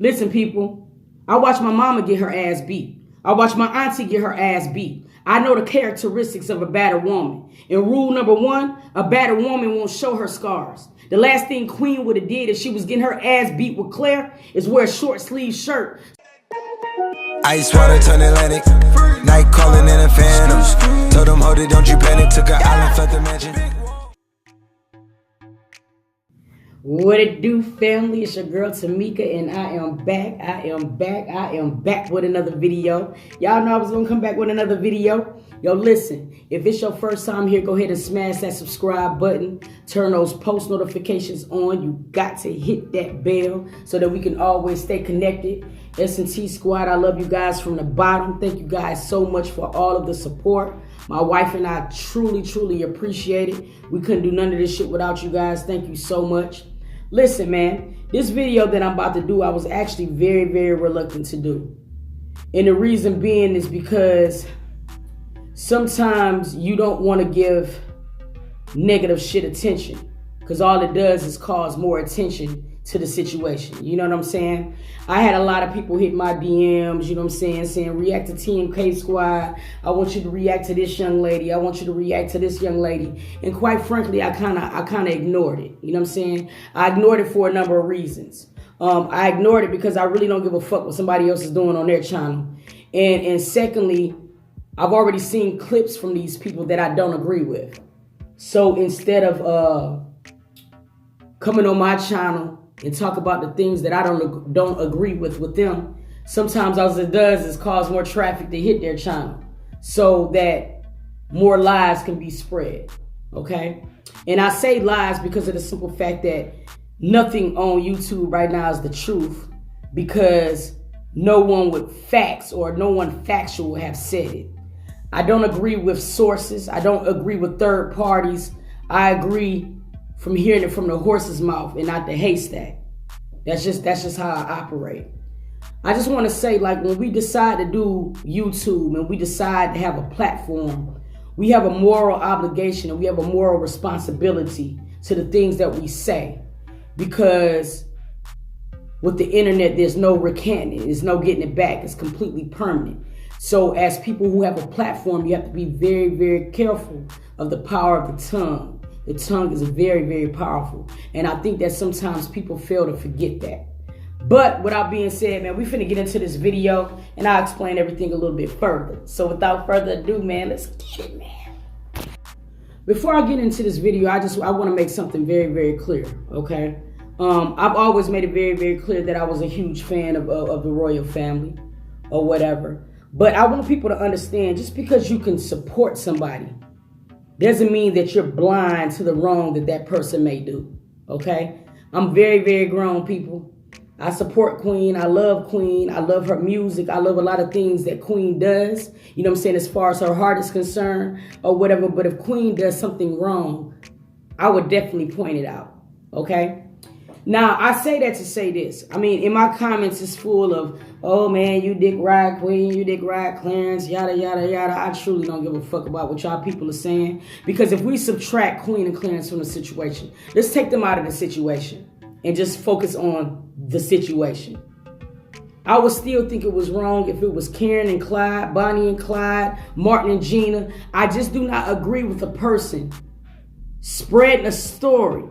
Listen, people, I watched my mama get her ass beat. I watched my auntie get her ass beat. I know the characteristics of a battered woman. And rule number one, a battered woman won't show her scars. The last thing Queen would have did if she was getting her ass beat with Claire is wear a short sleeve shirt. Ice water turn Atlantic, night calling in a phantom. Told them, hold it, don't you panic. Took an island, fled the mansion. What it do, family? It's your girl Tamika, and I am back with another video. Y'all know I was gonna come back with another video. Yo, listen, if it's your first time here, go ahead and smash that subscribe button. Turn those post notifications on. You got to hit that bell so that we can always stay connected. S&T Squad, I love you guys from the bottom. Thank you guys so much for all of the support. My wife and I truly appreciate it. We couldn't do none of this shit without you guys. Thank you so much. Listen, man, this video that I'm about to do, I was actually very reluctant to do. And the reason being is because sometimes you don't want to give negative shit attention, because all it does is cause more attention to the situation. You know what I'm saying? I had a lot of people hit my DMs, you know what I'm saying react to TMK Squad. I want you to react to this young lady. I want you to react to this young lady. And quite frankly, I kind of ignored it. You know what I'm saying? I ignored it for a number of reasons. I ignored it because I really don't give a fuck what somebody else is doing on their channel. And secondly, I've already seen clips from these people that I don't agree with. So instead of coming on my channel and talk about the things that I don't agree with them, sometimes all it does is cause more traffic to hit their channel so that more lies can be spread, okay? And I say lies because of the simple fact that nothing on YouTube right now is the truth, because no one with facts or no one factual have said it. I don't agree with sources. I don't agree with third parties. I agree from hearing it from the horse's mouth and not the haystack. That's just how I operate. I just want to say, like, when we decide to do YouTube and we decide to have a platform, we have a moral obligation and we have a moral responsibility to the things that we say. Because with the internet, there's no recanting, there's no getting it back. It's completely permanent. So as people who have a platform, you have to be very careful of the power of the tongue. The tongue is very powerful. And I think that sometimes people fail to forget that. But without being said, man, we finna get into this video and I'll explain everything a little bit further. So without further ado, man, let's get it, man. Before I get into this video, I want to make something very clear, okay? I've always made it very clear that I was a huge fan of the royal family or whatever. But I want people to understand, just because you can support somebody doesn't mean that you're blind to the wrong that person may do, okay? I'm very grown, people. I support Queen. I love Queen. I love her music. I love a lot of things that Queen does, you know what I'm saying, as far as her heart is concerned or whatever. But if Queen does something wrong, I would definitely point it out, okay? Now, I say that to say this. I mean, in my comments, it's full of, oh, man, you dick ride Queen, you dick ride Clarence, yada. I truly don't give a fuck about what y'all people are saying. Because if we subtract Queen and Clarence from the situation, let's take them out of the situation and just focus on the situation. I would still think it was wrong if it was Karen and Clyde, Bonnie and Clyde, Martin and Gina. I just do not agree with a person spreading a story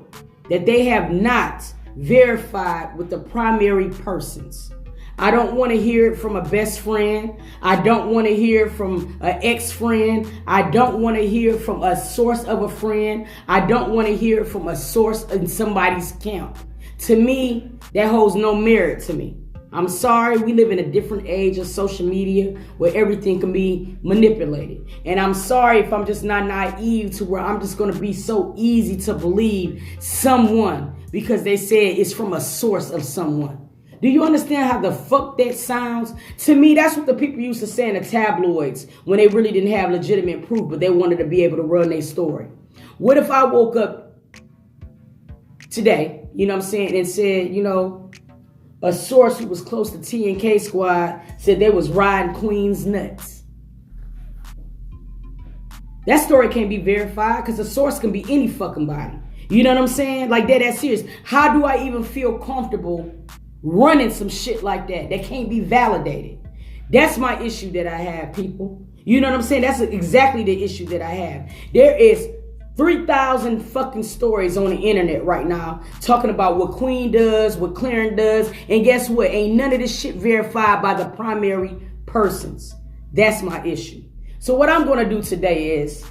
that they have not verified with the primary persons. I don't want to hear it from a best friend. I don't want to hear it from an ex-friend. I don't want to hear it from a source of a friend. I don't want to hear it from a source in somebody's camp. To me, that holds no merit to me. I'm sorry, we live in a different age of social media where everything can be manipulated. And I'm sorry if I'm just not naive to where I'm just going to be so easy to believe someone because they said it's from a source of someone. Do you understand how the fuck that sounds? To me, that's what the people used to say in the tabloids when they really didn't have legitimate proof, but they wanted to be able to run their story. What if I woke up today, you know what I'm saying, and said, you know, a source who was close to TNK Squad said they was riding Queen's nuts. That story can't be verified because a source can be any fucking body. You know what I'm saying? Like that's serious. How do I even feel comfortable running some shit like that can't be validated. That's my issue that I have, people. You know what I'm saying? That's exactly the issue that I have. There is 3,000 fucking stories on the internet right now talking about what Queen does, what Clarence does, and guess what? Ain't none of this shit verified by the primary persons. That's my issue. So what I'm going to do today is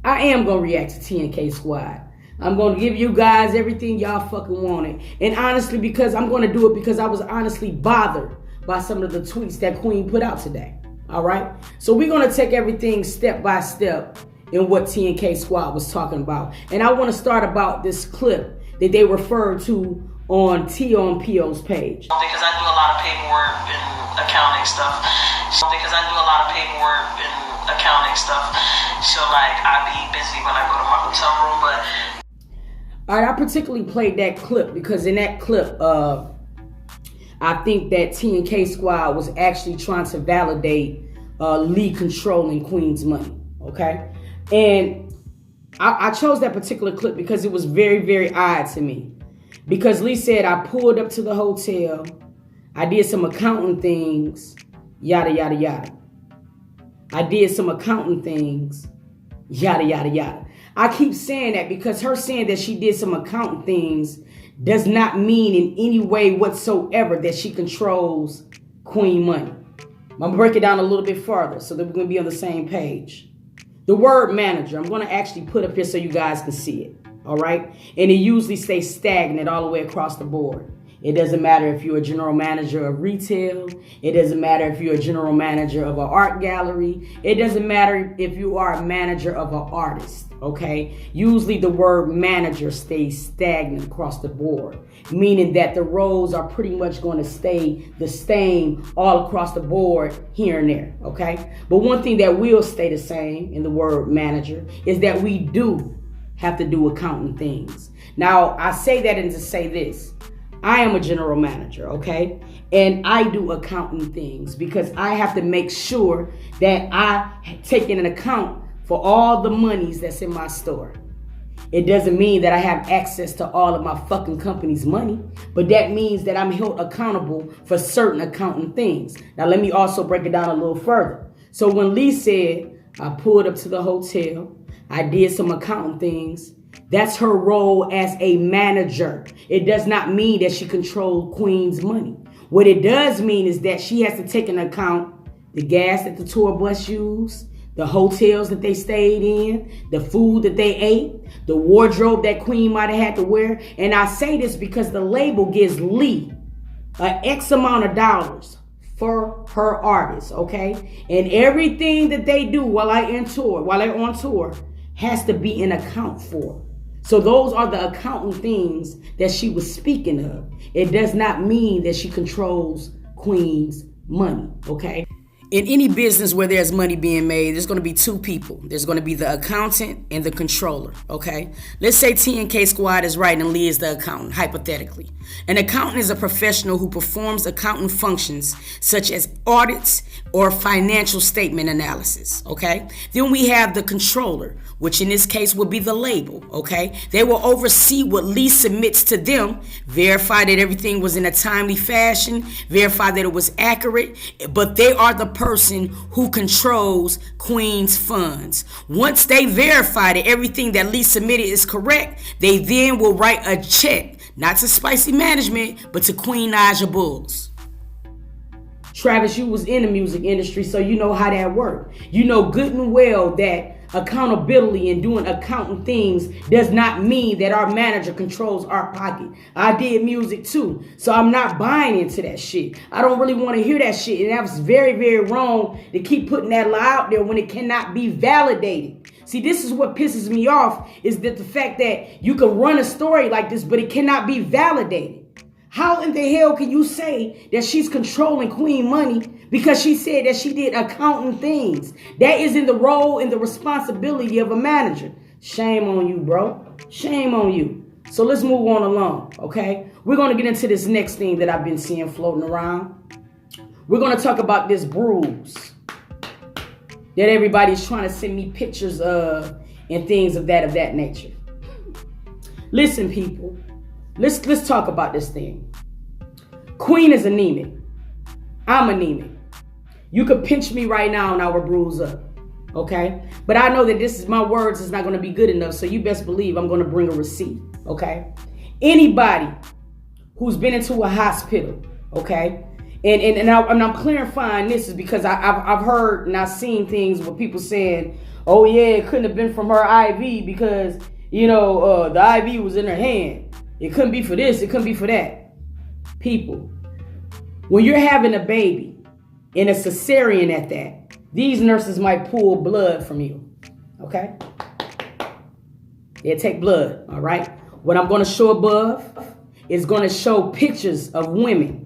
I am going to react to TNK Squad. I'm going to give you guys everything y'all fucking wanted. And honestly, because I'm going to do it because I was honestly bothered by some of the tweets that Queen put out today. All right? So we're going to take everything step by step in what TNK Squad was talking about. And I want to start about this clip that they referred to on T.O.P.O.'s page. Because I do a lot of paperwork and accounting stuff. So like I be busy when I go to my hotel room, but all right, I particularly played that clip because in that clip, I think that TNK Squad was actually trying to validate Lee controlling Queen's money, okay? And I chose that particular clip because it was very, very odd to me. Because Lee said, I pulled up to the hotel, I did some accounting things, yada, yada, yada. I did some accounting things, yada, yada, yada. I keep saying that because her saying that she did some accounting things does not mean in any way whatsoever that she controls Queen money. I'm going to break it down a little bit further so that we're going to be on the same page. The word manager, I'm going to actually put up here so you guys can see it. All right? And it usually stays stagnant all the way across the board. It doesn't matter if you're a general manager of retail. It doesn't matter if you're a general manager of an art gallery. It doesn't matter if you are a manager of an artist, okay? Usually the word manager stays stagnant across the board, meaning that the roles are pretty much going to stay the same all across the board here and there, okay? But one thing that will stay the same in the word manager is that we do have to do accounting things. Now, I say that and to say this. I am a general manager, okay? And I do accounting things because I have to make sure that I take in an account for all the monies that's in my store. It doesn't mean that I have access to all of my fucking company's money, but that means that I'm held accountable for certain accounting things. Now, let me also break it down a little further. So when Lee said, I pulled up to the hotel, I did some accounting things, that's her role as a manager. It does not mean that she controls Queen's money. What it does mean is that she has to take into account the gas that the tour bus used, the hotels that they stayed in, the food that they ate, the wardrobe that Queen might have had to wear. And I say this because the label gives Lee an X amount of dollars for her artists, okay? And everything that they do while they're on tour, has to be an account for. So those are the accounting things that she was speaking of. It does not mean that she controls Queen's money, okay? In any business where there's money being made, there's going to be two people. There's going to be the accountant and the controller, okay? Let's say TNK Squad is right and Lee is the accountant, hypothetically. An accountant is a professional who performs accounting functions such as audits or financial statement analysis, okay? Then we have the controller, which in this case would be the label, okay? They will oversee what Lee submits to them, verify that everything was in a timely fashion, verify that it was accurate, but they are the person who controls Queen's funds. Once they verify that everything that Lee submitted is correct, they then will write a check, not to Spicy Management, but to Queen Naija Bulls. Travis, you was in the music industry, so you know how that worked. You know good and well that accountability and doing accounting things does not mean that our manager controls our pocket. I did music too, so I'm not buying into that shit. I don't really want to hear that shit, and that was very, very wrong to keep putting that lie out there when it cannot be validated. See, this is what pisses me off, is that the fact that you can run a story like this, but it cannot be validated. How in the hell can you say that she's controlling Queen money because she said that she did accounting things? That isn't the role and the responsibility of a manager. Shame on you, bro. Shame on you. So let's move on along, okay? We're going to get into this next thing that I've been seeing floating around. We're going to talk about this bruise that everybody's trying to send me pictures of and things of that nature. Listen, people. Let's talk about this thing. Queen is anemic. I'm anemic. You could pinch me right now and I will bruise up. Okay? But I know that my words is not going to be good enough, so you best believe I'm going to bring a receipt. Okay? Anybody who's been into a hospital, okay? And I'm clarifying this is because I've heard and I've seen things where people saying, oh yeah, it couldn't have been from her IV because, the IV was in her hand. It couldn't be for this, it couldn't be for that. People, when you're having a baby and a cesarean at that, these nurses might pull blood from you, okay? They'll take blood, all right? What I'm going to show above is going to show pictures of women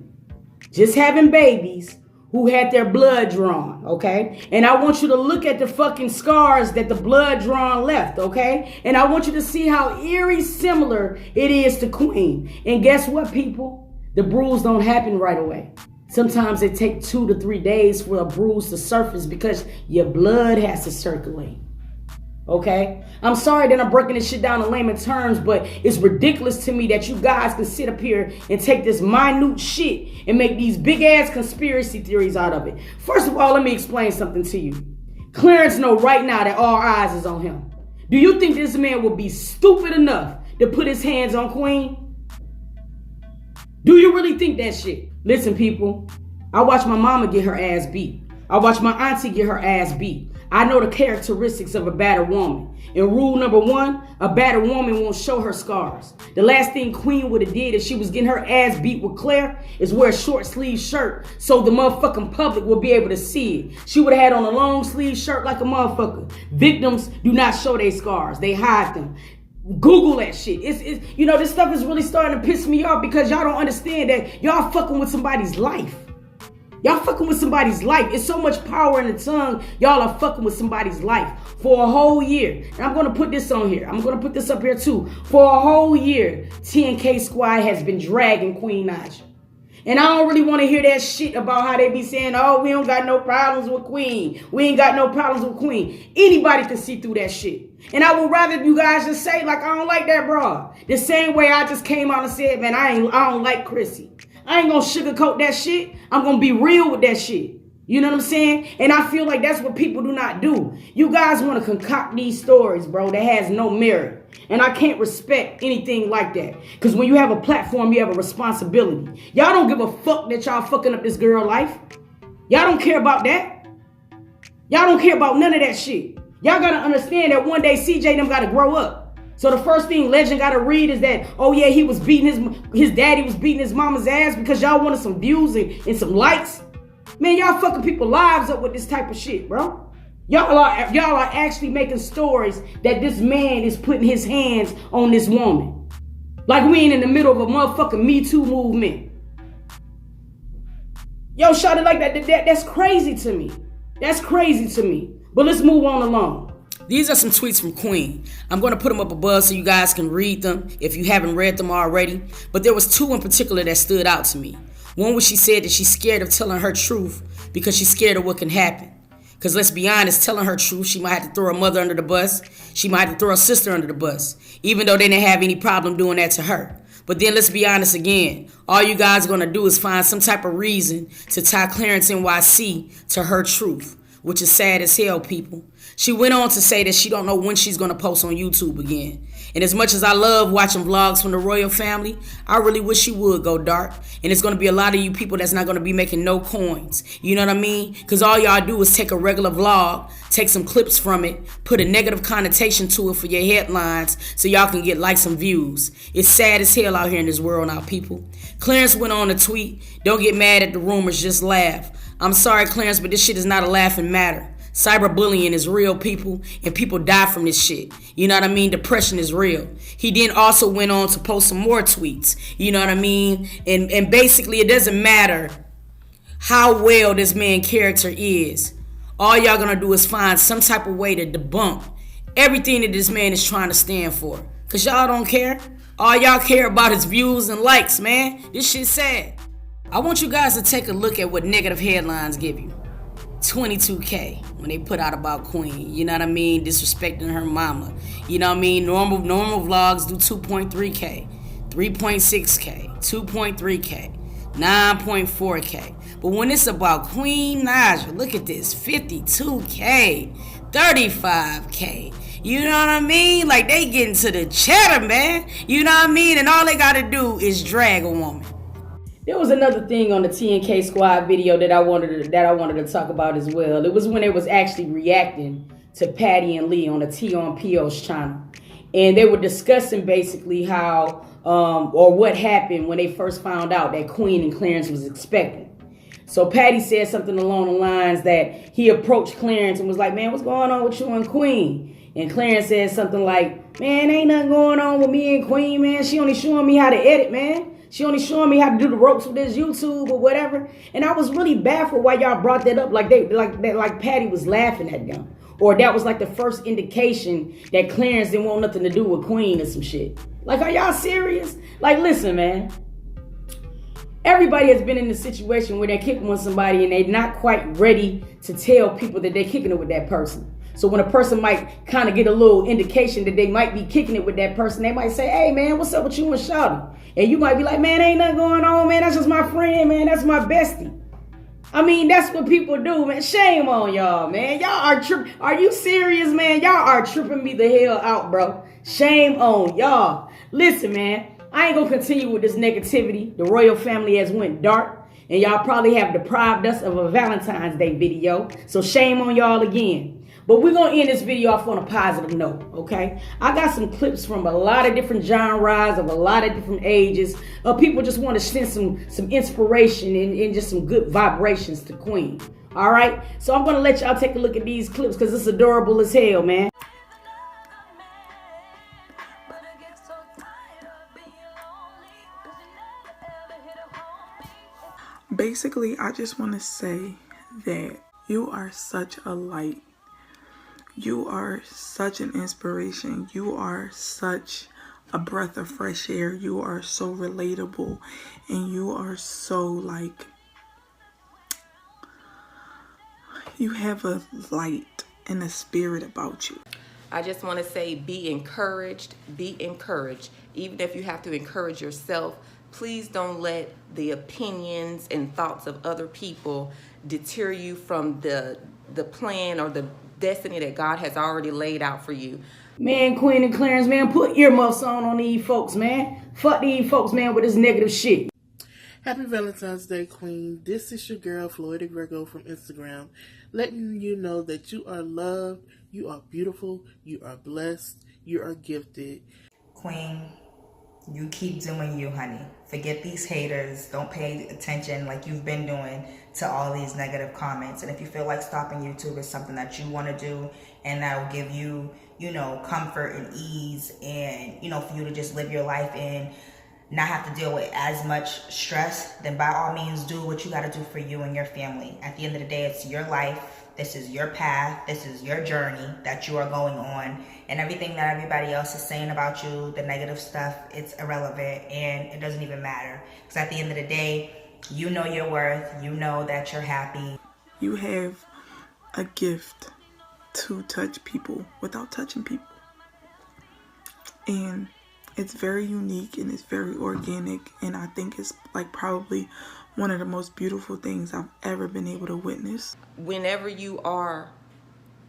just having babies who had their blood drawn, okay? And I want you to look at the fucking scars that the blood drawn left, okay? And I want you to see how eerie similar it is to Queen. And guess what, people? The bruise don't happen right away. Sometimes it takes 2 to 3 days for a bruise to surface because your blood has to circulate. Okay? I'm sorry that I'm breaking this shit down in layman terms, but it's ridiculous to me that you guys can sit up here and take this minute shit and make these big ass conspiracy theories out of it. First of all, let me explain something to you. Clarence know right now that all eyes is on him. Do you think this man would be stupid enough to put his hands on Queen? Do you really think that shit? Listen, people, I watched my mama get her ass beat. I watched my auntie get her ass beat. I know the characteristics of a battered woman. And rule number 1, a battered woman won't show her scars. The last thing Queen would have did if she was getting her ass beat with Claire is wear a short sleeve shirt so the motherfucking public will be able to see it. She would have had on a long sleeve shirt like a motherfucker. Victims do not show their scars. They hide them. Google that shit. This stuff is really starting to piss me off because y'all don't understand that y'all fucking with somebody's life. Y'all fucking with somebody's life. It's so much power in the tongue. Y'all are fucking with somebody's life for a whole year. And I'm going to put this on here. I'm going to put this up here too. For a whole year, TNK Squad has been dragging Queen Naija. And I don't really want to hear that shit about how they be saying, oh, we don't got no problems with Queen. We ain't got no problems with Queen. Anybody can see through that shit. And I would rather you guys just say, like, I don't like that broad. The same way I just came out and said, man, I don't like Chrissy. I ain't gonna sugarcoat that shit. I'm gonna be real with that shit. You know what I'm saying? And I feel like that's what people do not do. You guys want to concoct these stories, bro, that has no merit. And I can't respect anything like that. Because when you have a platform, you have a responsibility. Y'all don't give a fuck that y'all fucking up this girl life. Y'all don't care about that. Y'all don't care about none of that shit. Y'all gotta understand that one day CJ them gotta grow up. So the first thing Legend gotta read is that, oh yeah, he was beating his daddy was beating his mama's ass because y'all wanted some views and some likes. Man, y'all fucking people lives up with this type of shit, bro. Y'all are actually making stories that this man is putting his hands on this woman. Like we ain't in the middle of a motherfucking Me Too movement. Yo, shout it like that's crazy to me. That's crazy to me. But let's move on along. These are some tweets from Queen. I'm going to put them up above so you guys can read them if you haven't read them already. But there was 2 in particular that stood out to me. One was she said that she's scared of telling her truth because she's scared of what can happen. Because let's be honest, telling her truth, she might have to throw her mother under the bus. She might have to throw her sister under the bus, even though they didn't have any problem doing that to her. But then let's be honest again. All you guys are going to do is find some type of reason to tie Clarence NYC to her truth, which is sad as hell, people. She went on to say that she don't know when she's going to post on YouTube again. And as much as I love watching vlogs from the royal family, I really wish she would go dark. And it's going to be a lot of you people that's not going to be making no coins. You know what I mean? Because all y'all do is take a regular vlog, take some clips from it, put a negative connotation to it for your headlines so y'all can get likes and views. It's sad as hell out here in this world now, people. Clarence went on to tweet, don't get mad at the rumors, just laugh. I'm sorry, Clarence, but this shit is not a laughing matter. Cyberbullying is real, people, and people die from this shit. You know what I mean? Depression is real. He then also went on to post some more tweets. You know what I mean? And basically, it doesn't matter how well this man's character is. All y'all gonna do is find some type of way to debunk everything that this man is trying to stand for. Because y'all don't care. All y'all care about is views and likes, man. This shit's sad. I want you guys to take a look at what negative headlines give you. 22K when they put out about Queen, you know what I mean, disrespecting her mama, you know what I mean. Normal vlogs do 2.3K, 3.6K, 2.3K, 9.4K. But when it's about Queen Naija, look at this, 52K, 35K. You know what I mean? Like, they getting to the cheddar, man. You know what I mean? And all they gotta do is drag a woman. There was another thing on the TNK Squad video that I wanted to talk about as well. It was when they was actually reacting to Patty and Lee on the T on PO's channel. And they were discussing basically how, or what happened when they first found out that Queen and Clarence was expecting. So Patty said something along the lines that he approached Clarence and was like, man, what's going on with you and Queen? And Clarence said something like, man, ain't nothing going on with me and Queen, man. She only showing me how to edit, man. She only showing me how to do the ropes with this YouTube or whatever. And I was really baffled why y'all brought that up, like Patty was laughing at them. Or that was like the first indication that Clarence didn't want nothing to do with Queen or some shit. Like, are y'all serious? Like, listen, man. Everybody has been in a situation where they're kicking with somebody and they're not quite ready to tell people that they're kicking it with that person. So when a person might kind of get a little indication that they might be kicking it with that person, they might say, hey, man, what's up with you and Shawty? And you might be like, man, ain't nothing going on, man. That's just my friend, man. That's my bestie. I mean, that's what people do, man. Shame on y'all, man. Y'all are tripping. Are you serious, man? Y'all are tripping me the hell out, bro. Shame on y'all. Listen, man, I ain't gonna continue with this negativity. The royal family has went dark, and y'all probably have deprived us of a Valentine's Day video. So shame on y'all again. But we're going to end this video off on a positive note, okay? I got some clips from a lot of different genres of a lot of different ages. People just want to send some inspiration and just some good vibrations to Queen, all right? So I'm going to let y'all take a look at these clips because it's adorable as hell, man. Basically, I just want to say that you are such a light. You are such an inspiration. You are such a breath of fresh air. You are so relatable. And you are so like, you have a light and a spirit about you. I just want to say be encouraged. Be encouraged. Even if you have to encourage yourself, please don't let the opinions and thoughts of other people deter you from the plan or the destiny that God has already laid out for you. Man, Queen and Clarence, man, put earmuffs on these folks, man. Fuck these folks, man, with this negative shit. Happy Valentine's Day, Queen. This is your girl, Florida Virgo from Instagram, letting you know that you are loved, you are beautiful, you are blessed, you are gifted. Queen, you keep doing you, honey. Forget these haters. Don't pay attention like you've been doing to all these negative comments. And if you feel like stopping YouTube is something that you want to do and that will give you, you know, comfort and ease and, you know, for you to just live your life and not have to deal with as much stress, then by all means do what you got to do for you and your family. At the end of the day, it's your life. This is your path. This is your journey that you are going on. And everything that everybody else is saying about you, the negative stuff, it's irrelevant and it doesn't even matter. Because at the end of the day, you know your worth. You know that you're happy. You have a gift to touch people without touching people. And it's very unique and it's very organic. And I think it's like probably one of the most beautiful things I've ever been able to witness. Whenever you are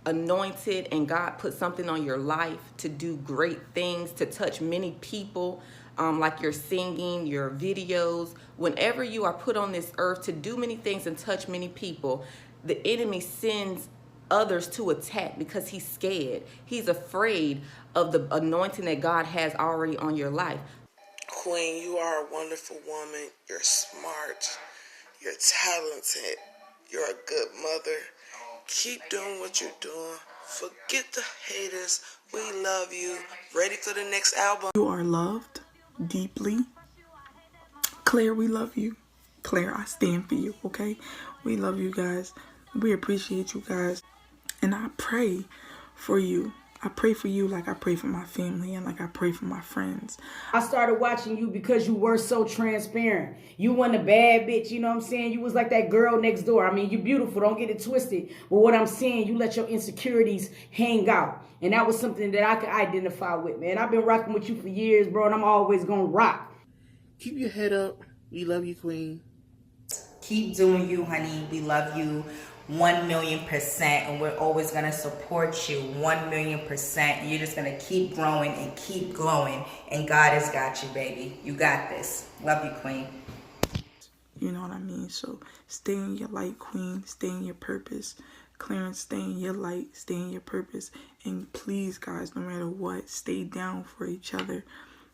anointed and God put something on your life to do great things, to touch many people, like your singing, your videos, whenever you are put on this earth to do many things and touch many people, the enemy sends others to attack because he's scared. He's afraid of the anointing that God has already on your life. Queen, you are a wonderful woman. You're smart. You're talented. You're a good mother. Keep doing what you're doing. Forget the haters. We love you. Ready for the next album. You are loved deeply. Claire, we love you. Claire, I stand for you, okay? We love you guys. We appreciate you guys. And I pray for you. I pray for you like I pray for my family and like I pray for my friends. I started watching you because you were so transparent. You weren't a bad bitch, you know what I'm saying? You was like that girl next door. I mean, you're beautiful, don't get it twisted. But what I'm saying, you let your insecurities hang out. And that was something that I could identify with, man. I've been rocking with you for years, bro, and I'm always gonna rock. Keep your head up. We love you, Queen. Keep doing you, honey. We love you 1,000,000%, and we're always going to support you 1,000,000%. You're just going to keep growing and keep glowing, and God has got you, baby. You got this. Love you, queen. You know what I mean? So stay in your light, queen. Stay in your purpose. Clarence, stay in your light. Stay in your purpose. And please, guys, no matter what, stay down for each other.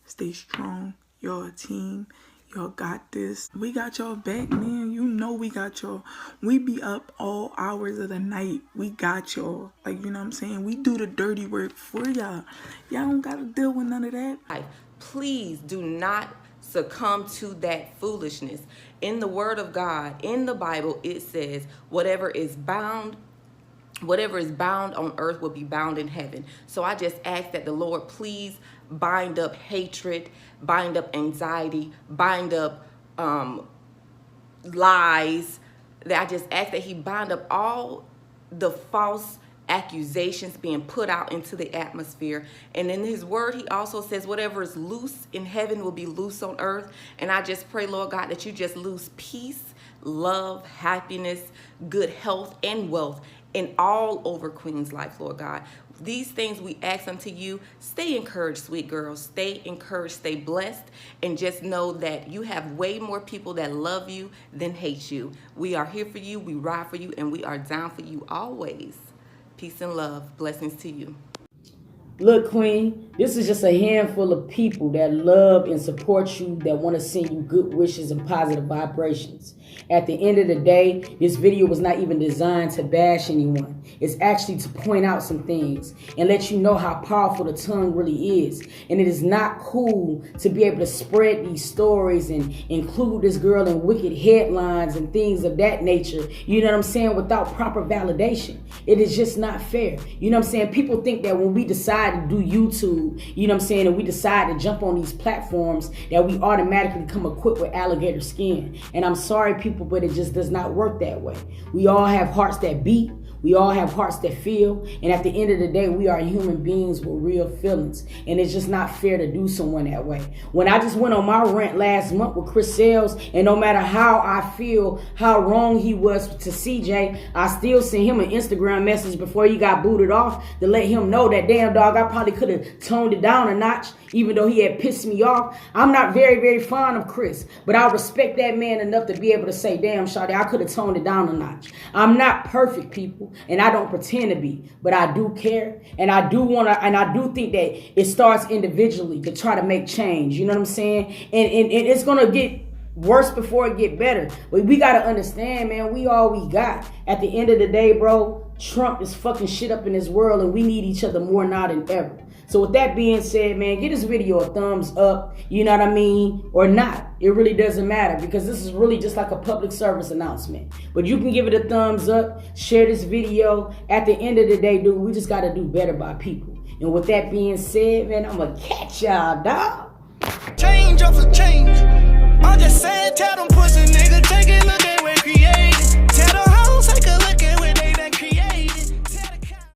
Stay strong. Y'all a team. Y'all got this. We got y'all back, man. You know we got y'all. We be up all hours of the night. We got y'all. Like, you know what I'm saying? We do the dirty work for y'all. Y'all don't got to deal with none of that. Please do not succumb to that foolishness. In the Word of God, in the Bible, it says, whatever is bound on earth will be bound in heaven. So I just ask that the Lord please bind up hatred, bind up anxiety, bind up lies. That I just ask that he bind up all the false accusations being put out into the atmosphere. And in his word, he also says whatever is loose in heaven will be loose on earth. And I just pray, Lord God, that you just loose peace, love, happiness, good health, and wealth in all over Queen's life, Lord God. These things we ask unto you. Stay encouraged, sweet girls. Stay encouraged, stay blessed, and just know that you have way more people that love you than hate you. We are here for you, we ride for you, and we are down for you always. Peace and love. Blessings to you. Look, Queen, this is just a handful of people that love and support you, that want to send you good wishes and positive vibrations. At the end of the day, this video was not even designed to bash anyone. It's actually to point out some things and let you know how powerful the tongue really is. And it is not cool to be able to spread these stories and include this girl in wicked headlines and things of that nature, you know what I'm saying, without proper validation. It is just not fair. You know what I'm saying? People think that when we decide to do YouTube, you know what I'm saying, and we decide to jump on these platforms, that we automatically come equipped with alligator skin. And I'm sorry, people, but it just does not work that way. We all have hearts that beat. We all have hearts that feel, and at the end of the day, we are human beings with real feelings, and it's just not fair to do someone that way. When I just went on my rant last month with Chris Sales, and no matter how I feel, how wrong he was to CJ, I still sent him an Instagram message before he got booted off to let him know that, damn dog, I probably could have toned it down a notch, even though he had pissed me off. I'm not very, very fond of Chris, but I respect that man enough to be able to say, damn, Shawty, I could have toned it down a notch. I'm not perfect, people, and I don't pretend to be, but I do care, and I do want to, and I do think that it starts individually to try to make change. You know what I'm saying? And it's going to get worse before it get better. But we got to understand, man, we all we got. At the end of the day, bro, Trump is fucking shit up in this world, and we need each other more now than ever. So with that being said, man, give this video a thumbs up, you know what I mean, or not. It really doesn't matter, because this is really just like a public service announcement. But you can give it a thumbs up, share this video. At the end of the day, dude, we just got to do better by people. And with that being said, man, I'm going to catch y'all, dog. Change off a change. I just said, tell them pussy nigga, take it, look